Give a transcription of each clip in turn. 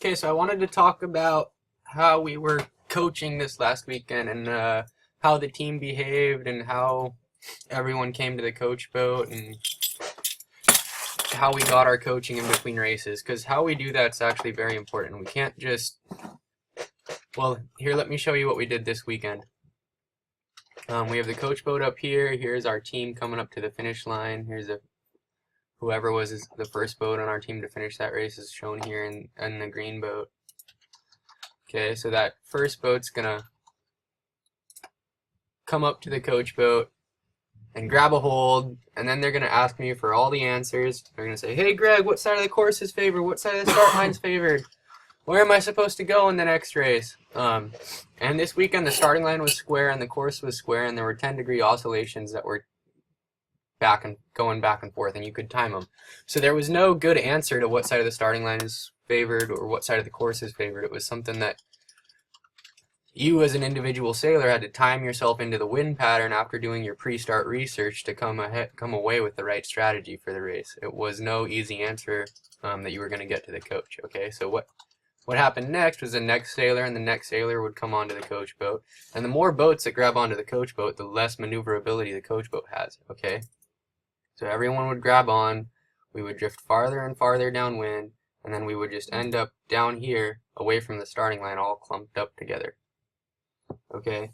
Okay, so I wanted to talk about how we were coaching this last weekend and how the team behaved and how everyone came to the coach boat and how we got our coaching in between races. Because how we do that's actually very important. We can't just, well, here, let me show you what we did this weekend. We have the coach boat up here. Here's our team coming up to the finish line. Here's whoever was the first boat on our team to finish that race is shown here in the green boat. Okay, so that first boat's gonna come up to the coach boat and grab a hold, and then they're gonna ask me for all the answers. They're gonna say, "Hey Greg, what side of the course is favored? What side of the start line's favored? Where am I supposed to go in the next race?" And this weekend the starting line was square and the course was square, and there were 10-degree oscillations that were going back and forth, and you could time them. So there was no good answer to what side of the starting line is favored or what side of the course is favored. It was something that you as an individual sailor had to time yourself into the wind pattern after doing your pre-start research to come away with the right strategy for the race. It was no easy answer that you were going to get to the coach. Okay, so what happened next was the next sailor and the next sailor would come onto the coach boat, and the more boats that grab onto the coach boat, the less maneuverability the coach boat has. Okay, so everyone would grab on, we would drift farther and farther downwind, and then we would just end up down here away from the starting line all clumped up together. Okay,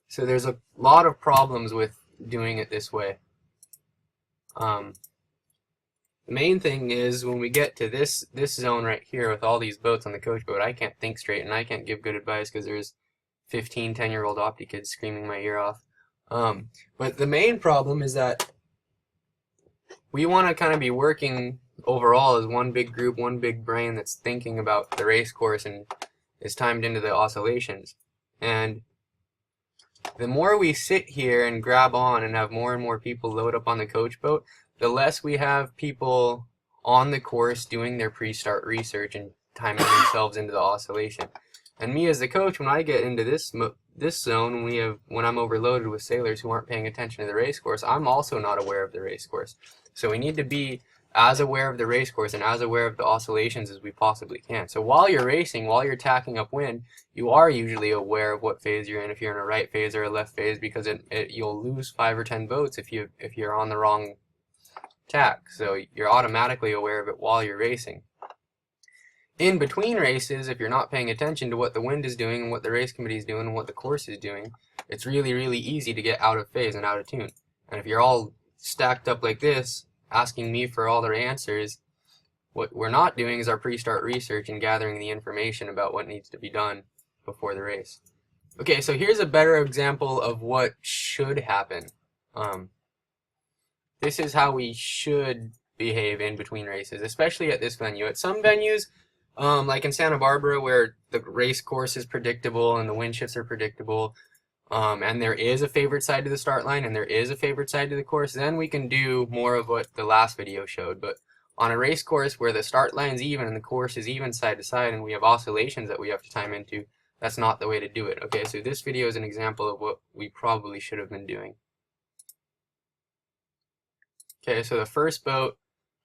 so there's a lot of problems with doing it this way. The main thing is when we get to this zone right here with all these boats on the coach boat, I can't think straight and I can't give good advice because there's 15, 10-year-old opti kids screaming my ear off. But the main problem is that we want to kind of be working overall as one big group, one big brain that's thinking about the race course and is timed into the oscillations. And the more we sit here and grab on and have more and more people load up on the coach boat, the less we have people on the course doing their pre-start research and timing themselves into the oscillation. And me as the coach, when I get into this zone, when I'm overloaded with sailors who aren't paying attention to the race course, I'm also not aware of the race course. So we need to be as aware of the race course and as aware of the oscillations as we possibly can. So while you're racing, while you're tacking upwind, you are usually aware of what phase you're in, if you're in a right phase or a left phase, because you'll lose 5 or 10 boats if you're on the wrong tack. So you're automatically aware of it while you're racing. In between races, if you're not paying attention to what the wind is doing and what the race committee is doing and what the course is doing, it's really, really easy to get out of phase and out of tune. And if you're all stacked up like this, asking me for all their answers, what we're not doing is our pre-start research and gathering the information about what needs to be done before the race. Okay, so here's a better example of what should happen. This is how we should behave in between races, especially at this venue. At some venues, like in Santa Barbara, where the race course is predictable and the wind shifts are predictable, and there is a favorite side to the start line and there is a favorite side to the course, then we can do more of what the last video showed. But on a race course where the start line's even and the course is even side to side and we have oscillations that we have to time into, that's not the way to do it. Okay, so this video is an example of what we probably should have been doing. Okay, so the first boat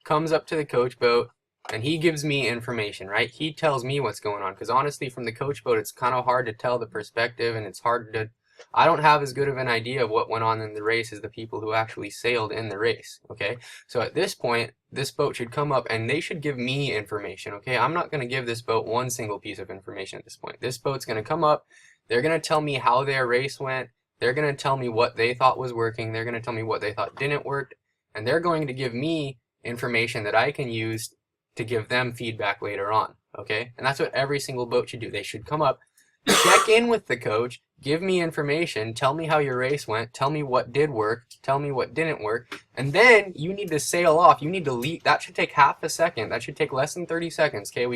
comes up to the coach boat and he gives me information, right? He tells me what's going on, because honestly from the coach boat it's kind of hard to tell the perspective, and it's hard to, I don't have as good of an idea of what went on in the race as the people who actually sailed in the race. Okay, so at this point this boat should come up and they should give me information. Okay, I'm not going to give this boat one single piece of information at this point. This boat's going to come up, they're going to tell me how their race went, they're going to tell me what they thought was working, they're going to tell me what they thought didn't work, and they're going to give me information that I can use to give them feedback later on. Okay, and that's what every single boat should do. They should come up, check in with the coach, give me information, tell me how your race went, tell me what did work, tell me what didn't work, and then you need to sail off. You need to leave. That should take half a second. That should take less than 30 seconds. Okay,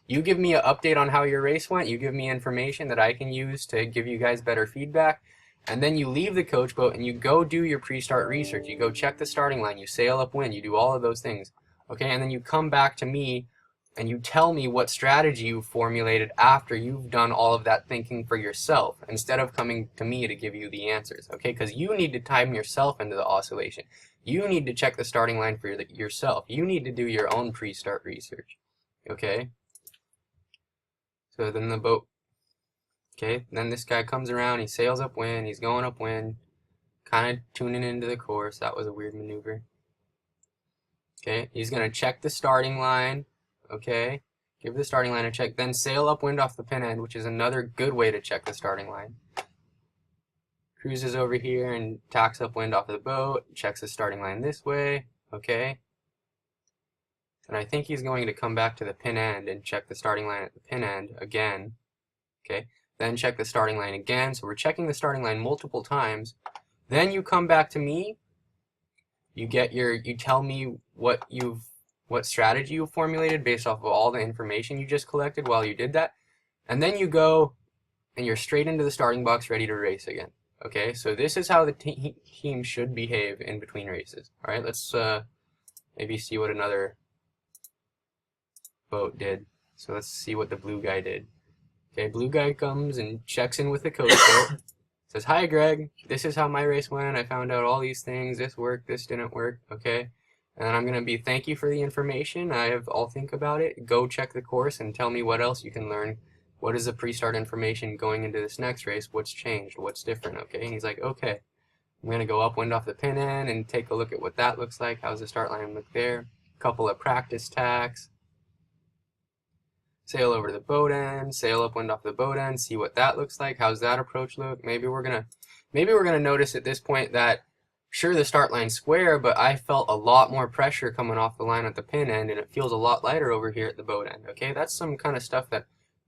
you give me an update on how your race went, you give me information that I can use to give you guys better feedback, and then you leave the coach boat and you go do your pre-start research. You go check the starting line, you sail upwind, you do all of those things. Okay, and then you come back to me and you tell me what strategy you formulated after you've done all of that thinking for yourself, instead of coming to me to give you the answers. Okay, because you need to time yourself into the oscillation. You need to check the starting line for yourself. You need to do your own pre-start research. Okay, So then the boat, okay, then this guy comes around, he sails upwind, he's going upwind, kind of tuning into the course. That was a weird maneuver. Okay, he's going to check the starting line, okay, give the starting line a check, then sail upwind off the pin end, which is another good way to check the starting line. Cruises over here and tacks upwind off of the boat, checks the starting line this way, okay. And I think he's going to come back to the pin end and check the starting line at the pin end again, okay. Then check the starting line again, so we're checking the starting line multiple times. Then you come back to me, you tell me what strategy you formulated based off of all the information you just collected while you did that, and then you go and you're straight into the starting box ready to race again. Okay, so this is how the team should behave in between races. All right, let's maybe see what another boat did. So let's see what the blue guy did. Okay, blue guy comes and checks in with the coach boat. Says, "Hi Greg, this is how my race went. I found out all these things. This worked, this didn't work." Okay, and I'm gonna be, "Thank you for the information. I'll think about it. Go check the course and tell me what else you can learn. What is the pre-start information going into this next race? What's changed? What's different?" Okay, and he's like, "Okay, I'm gonna go upwind off the pin end and take a look at what that looks like. How's the start line look there? Couple of practice tacks. Sail over to the boat end, sail upwind off the boat end, see what that looks like. How's that approach look? Maybe we're gonna notice at this point that sure, the start line's square, but I felt a lot more pressure coming off the line at the pin end, and it feels a lot lighter over here at the boat end." Okay, that's some kind of stuff that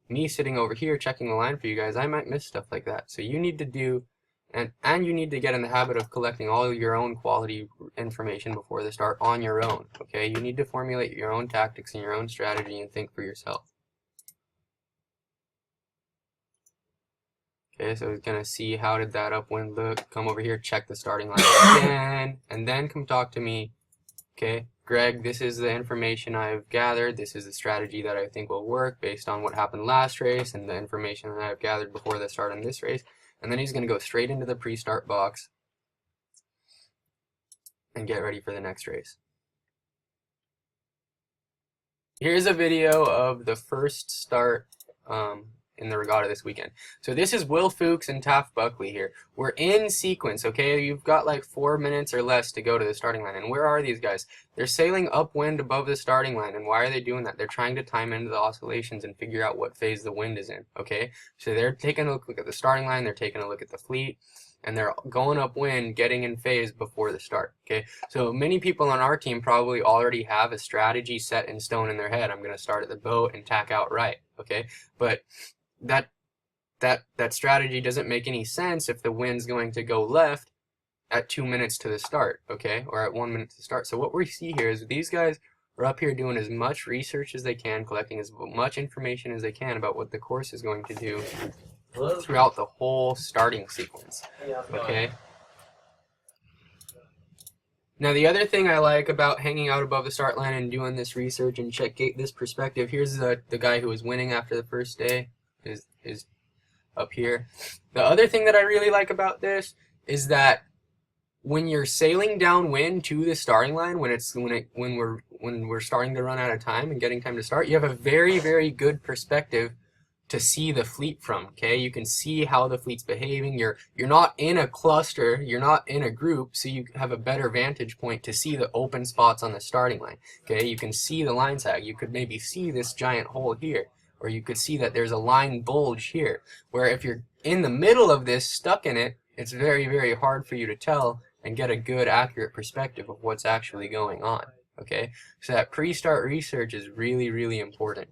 me sitting over here checking the line for you guys, I might miss stuff like that. So you need to do, and you need to get in the habit of collecting all your own quality information before the start on your own. Okay, you need to formulate your own tactics and your own strategy and think for yourself. Okay, so we're gonna see how did that upwind look. Come over here, check the starting line again, and then come talk to me. Okay, Greg, this is the information I've gathered. This is the strategy that I think will work based on what happened last race and the information that I've gathered before the start on this race. And then he's gonna go straight into the pre-start box and get ready for the next race. Here's a video of the first start in the regatta this weekend. So this is Will Fuchs and Taft Buckley here. We're in sequence, okay? You've got like 4 minutes or less to go to the starting line. And where are these guys? They're sailing upwind above the starting line. And why are they doing that? They're trying to time into the oscillations and figure out what phase the wind is in, okay? So they're taking a look at the starting line, they're taking a look at the fleet, and they're going upwind, getting in phase before the start, okay? So many people on our team probably already have a strategy set in stone in their head. I'm going to start at the boat and tack out right, okay? But that strategy doesn't make any sense if the wind's going to go left at 2 minutes to the start, okay, or at 1 minute to start. So what we see here is these guys are up here doing as much research as they can, collecting as much information as they can about what the course is going to do throughout the whole starting sequence, okay. Now the other thing I like about hanging out above the start line and doing this research and check this perspective, here's the guy who was winning after the first day. Is up here. The other thing that I really like about this is that when you're sailing downwind to the starting line, when we're starting to run out of time and getting time to start, you have a very, very good perspective to see the fleet from. Okay, you can see how the fleet's behaving. You're not in a cluster, you're not in a group, so you have a better vantage point to see the open spots on the starting line. Okay, you can see the line sag. You could maybe see this giant hole here, or you could see that there's a line bulge here, where if you're in the middle of this, stuck in it, it's very, very hard for you to tell and get a good, accurate perspective of what's actually going on, okay? So that pre-start research is really, really important.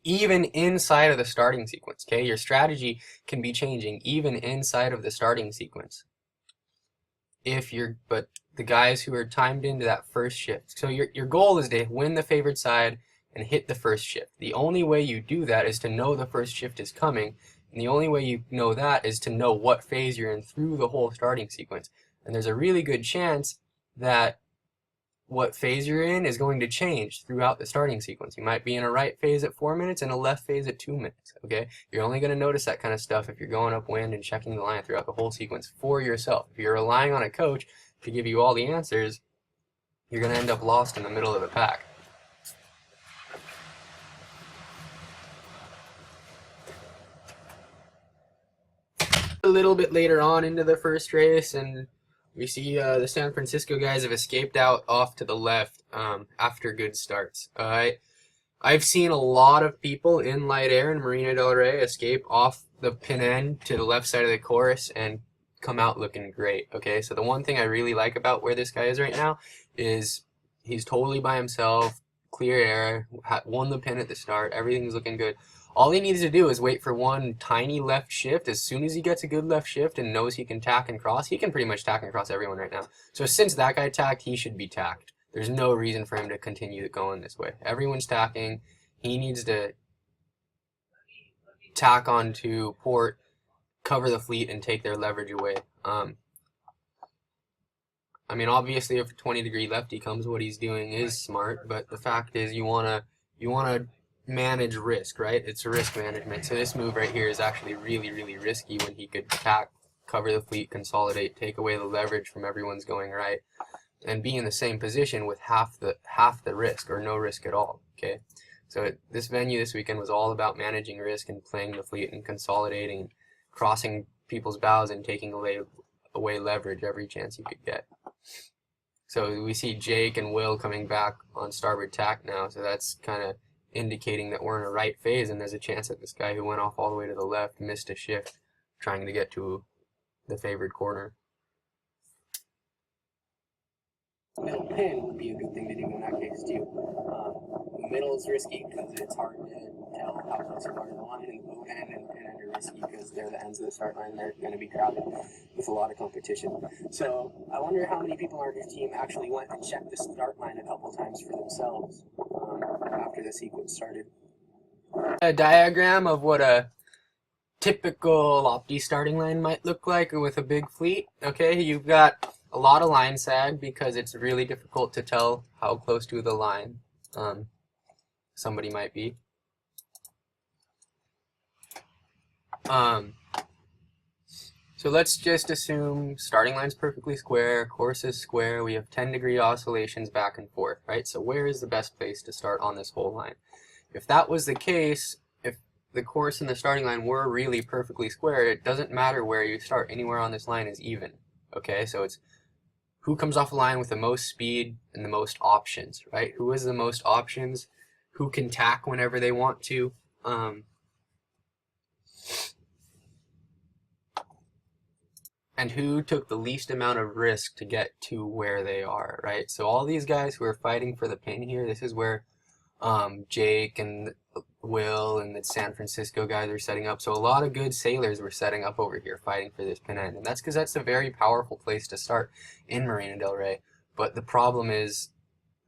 Even inside of the starting sequence, okay? Your strategy can be changing even inside of the starting sequence. But the guys who are timed into that first shift. So your goal is to win the favored side and hit the first shift. The only way you do that is to know the first shift is coming, and the only way you know that is to know what phase you're in through the whole starting sequence. And there's a really good chance that what phase you're in is going to change throughout the starting sequence. You might be in a right phase at 4 minutes and a left phase at 2 minutes, okay? You're only going to notice that kind of stuff if you're going upwind and checking the line throughout the whole sequence for yourself. If you're relying on a coach to give you all the answers, you're going to end up lost in the middle of the pack. a little bit later on into the first race, and we see the San Francisco guys have escaped out off to the left after good starts. I've seen a lot of people in light air in Marina del Rey escape off the pin end to the left side of the course and come out looking great. Okay, so the one thing I really like about where this guy is right now is he's totally by himself, clear air, won the pin at the start, everything's looking good. All he needs to do is wait for one tiny left shift. As soon as he gets a good left shift and knows he can tack and cross, he can pretty much tack and cross everyone right now. So since that guy tacked, he should be tacked. There's no reason for him to continue going this way. Everyone's tacking. He needs to tack onto port, cover the fleet, and take their leverage away. I mean, obviously, if a 20-degree lefty comes, what he's doing is smart. But the fact is, you wanna manage risk, right? It's a risk management. So this move right here is actually really, really risky when he could tack, cover the fleet, consolidate, take away the leverage from everyone's going right, and be in the same position with half the risk or no risk at all. Okay, so this venue this weekend was all about managing risk and playing the fleet and consolidating, crossing people's bows and taking away leverage every chance you could get. So we see Jake and Will coming back on starboard tack now, so that's kind of indicating that we're in a right phase, and there's a chance that this guy who went off all the way to the left missed a shift trying to get to the favored corner. Middle pin would be a good thing to do in that case too. Middle is risky because it's hard to tell how close you are to the line, and the boat end and pin end are risky because they're the ends of the start line. They're going to be crowded with a lot of competition. So I wonder how many people on your team actually went and checked the start line a couple times for themselves after the sequence started. A diagram of what a typical opti starting line might look like with a big fleet. Okay, you've got a lot of line sag because it's really difficult to tell how close to the line somebody might be. So let's just assume starting line's perfectly square, course is square, we have 10-degree oscillations back and forth, right? So where is the best place to start on this whole line? If that was the case, if the course and the starting line were really perfectly square, it doesn't matter where you start. Anywhere on this line is even. Okay, so it's who comes off the line with the most speed and the most options, right? Who has the most options? Who can tack whenever they want to? And who took the least amount of risk to get to where they are, right? So all these guys who are fighting for the pin here, this is where Jake and Will and the San Francisco guys are setting up. So a lot of good sailors were setting up over here fighting for this pin end. And that's because that's a very powerful place to start in Marina del Rey. But the problem is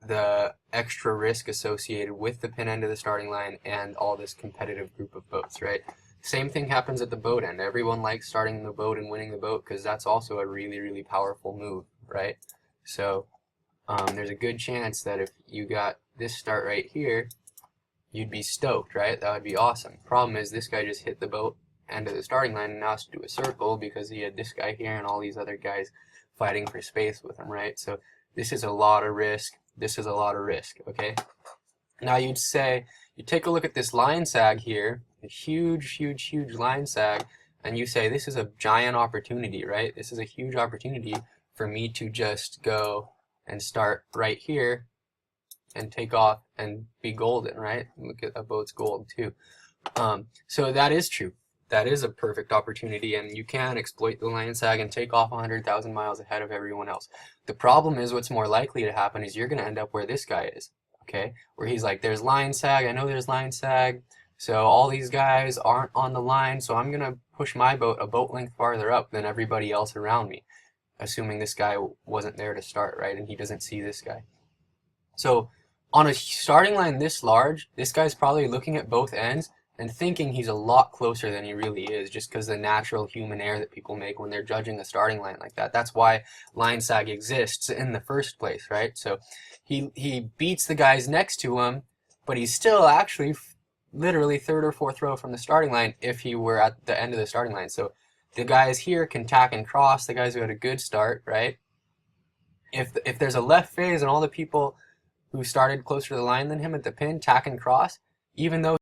the extra risk associated with the pin end of the starting line and all this competitive group of boats, right? Same thing happens at the boat end. Everyone likes starting the boat and winning the boat because that's also a really, really powerful move, right? So there's a good chance that if you got this start right here, you'd be stoked, right? That would be awesome. Problem is this guy just hit the boat end of the starting line and now has to do a circle because he had this guy here and all these other guys fighting for space with him, right? So this is a lot of risk. This is a lot of risk, okay? Now you'd say, you take a look at this line sag here, a huge, huge, huge line sag, and you say, this is a giant opportunity, right? This is a huge opportunity for me to just go and start right here and take off and be golden, right? Look at that boat's gold too. So that is true. That is a perfect opportunity, and you can exploit the line sag and take off 100,000 miles ahead of everyone else. The problem is what's more likely to happen is you're going to end up where this guy is, okay? Where he's like, there's line sag, I know there's line sag, so all these guys aren't on the line, so I'm going to push my boat a boat length farther up than everybody else around me, assuming this guy wasn't there to start, right? And he doesn't see this guy. So on a starting line this large, this guy's probably looking at both ends and thinking he's a lot closer than he really is, just because the natural human error that people make when they're judging a starting line like that. That's why line sag exists in the first place, right? So he beats the guys next to him, but he's still actually literally third or fourth row from the starting line if he were at the end of the starting line. So the guys here can tack and cross, the guys who had a good start, right? If there's a left phase and all the people who started closer to the line than him at the pin tack and cross, even though